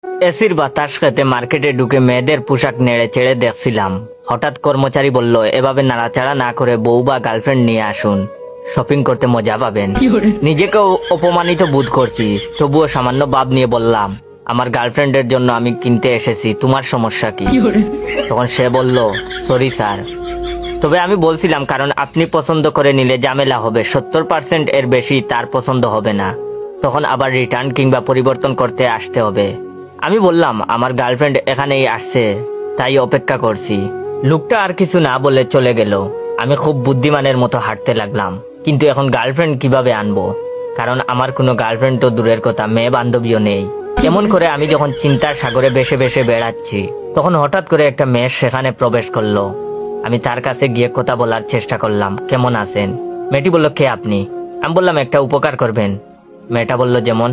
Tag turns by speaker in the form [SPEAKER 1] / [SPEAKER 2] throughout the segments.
[SPEAKER 1] এসির বাতাস খেতে মার্কেটে ঢুকে মেয়েদের পোশাক নেড়ে চেড়ে দেখছিলাম। হঠাৎ কর্মচারী বলল, এভাবে নাড়াচাড়া না করে বউ বা গার্লফ্রেন্ড নিয়ে আসুন, শপিং করতে মজা পাবেন। নিজেকেও অপমানিত বোধ করছি, তবুও সামান্য ভাব নিয়ে বললাম, আমার গার্লফ্রেন্ডের জন্য আমি কিনতে এসেছি, তোমার সমস্যা কি? তখন সে বলল, সরি স্যার, তবে আমি বলছিলাম কারণ আপনি পছন্দ করে নিলে ঝামেলা হবে, 70% এর বেশি তার পছন্দ হবে না, তখন আবার রিটার্ন কিংবা পরিবর্তন করতে আসতে হবে। আমি বললাম, আমার গার্লফ্রেন্ড এখানেই আসছে, তাই অপেক্ষা করছি। লোকটা আর কিছু না বলে চলে গেল। আমি খুব বুদ্ধিমানের মতো হাঁটতে লাগলাম, কিন্তু এখন গার্লফ্রেন্ড কিভাবে আনবো? কারণ আমার কোনো গার্লফ্রেন্ড তো দূরের কথা, মেয়ে বান্ধবীও নেই। কেমন করে আমি যখন চিন্তার সাগরে ভেসে ভেসে বেড়াচ্ছি, তখন হঠাৎ করে একটা মেয়ে সেখানে প্রবেশ করলো। আমি তার কাছে গিয়ে কথা বলার চেষ্টা করলাম, কেমন আছেন? মেয়েটি বলল, কে আপনি? আমি বললাম, একটা উপকার করবেন। মেয়েটা বলল, যেমন?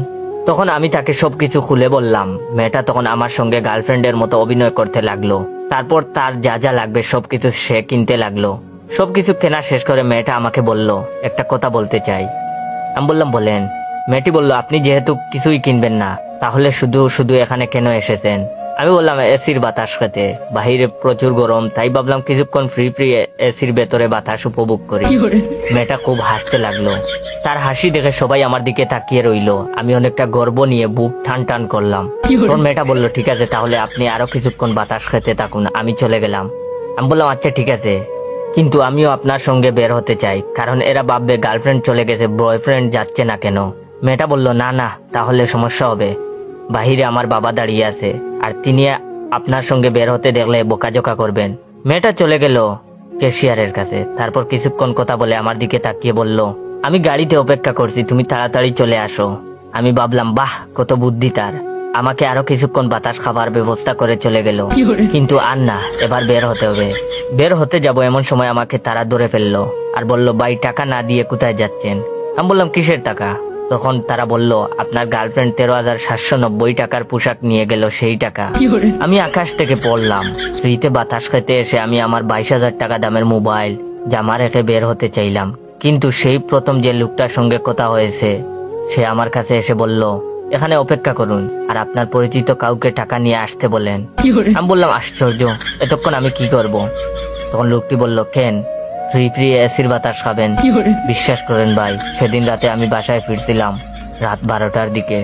[SPEAKER 1] তখন আমি তাকে সবকিছু খুলে বললাম। মেয়েটা তখন আমার সঙ্গে গার্লফ্রেন্ডের মতো অভিনয় করতে লাগলো। তারপর তার যা যা লাগবে সবকিছু সে কিনতে লাগলো। সবকিছু কেনা শেষ করে মেয়েটা আমাকে বলল, একটা কথা বলতে চাই। আমি বললাম, বলেন। মেয়েটি বলল, আপনি যেহেতু কিছুই কিনবেন না, তাহলে শুধু শুধু এখানে কেন এসেছেন? আমি বললাম, এসির বাতাস খেতে, বাহিরে প্রচুর গরম, তাই ভাবলাম কিছুক্ষণ ফ্রি এসির ভেতরে বাতাস উপভোগ করি। মেয়েটা খুব হাসতে লাগলো। তার হাসি দেখে সবাই আমার দিকে তাকিয়ে রইলো। আমি অনেকটা গর্ব নিয়ে বুক টান টান করলাম। তখন মেয়েটা বলল, ঠিক আছে, তাহলে আপনি আরো কিছুক্ষণ বাতাস খেতে থাকুন, আমি চলে গেলাম। আমি বললাম, আচ্ছা ঠিক আছে, কিন্তু আমিও আপনার সঙ্গে বের হতে চাই, কারণ এরা ভাববে গার্লফ্রেন্ড চলে গেছে, বয়ফ্রেন্ড যাচ্ছে না কেন। মেয়েটা বলল, না না, তাহলে সমস্যা হবে। বাহিরে আমার বাবা দাঁড়িয়ে আছে, আর তিনি আপনার সঙ্গে বের হতে দেখলে বোকাজোকা করবেন। মেয়েটা চলে গেল ক্যাশিয়ারের কাছে। তারপর কিছুক্ষণ কথা বলে আমার দিকে তাকিয়ে বলল, আমি গাড়িতে অপেক্ষা করছি, তুমি তাড়াতাড়ি চলে আসো। আমি ভাবলাম, বাহ, কত বুদ্ধি তার। আমাকে আরো কিছুক্ষণ বাতাস খাবার ব্যবস্থা করে চলে গেল। কিন্তু আর না, এবার বের হতে হবে। বের হতে যাব এমন সময় আমাকে তারা ধরে ফেললো আর বলল, ভাই, টাকা না দিয়ে কোথায় যাচ্ছেন? আমি বললাম, কিসের টাকা? তখন তারা বলল, আপনার গার্লফ্রেন্ড 13,790 টাকার পোশাক নিয়ে গেল, সেই টাকা। আমি আকাশ থেকে পড়লাম। ফ্রিতে বাতাস খেতে এসে আমি আমার 22,000 টাকা দামের মোবাইল, জামা রেখে বের হতে চাইলাম, কিন্তু সেই প্রথম যে লোকটার সঙ্গে কথা হয়েছে সে আমার কাছে এসে বলল, এখানে অপেক্ষা করুন আর আপনার পরিচিত কাউকে টাকা নিয়ে আসতে বলেন। আমি বললাম, আশ্চর্য, এতক্ষণ আমি কি করব? তখন লোকটি বলল, কেন, ফ্রি এসির বাতাস খাবেন? বিশ্বাস করেন ভাই, সেদিন রাতে আমি বাসায় ফিরছিলাম রাত 12টার দিকে।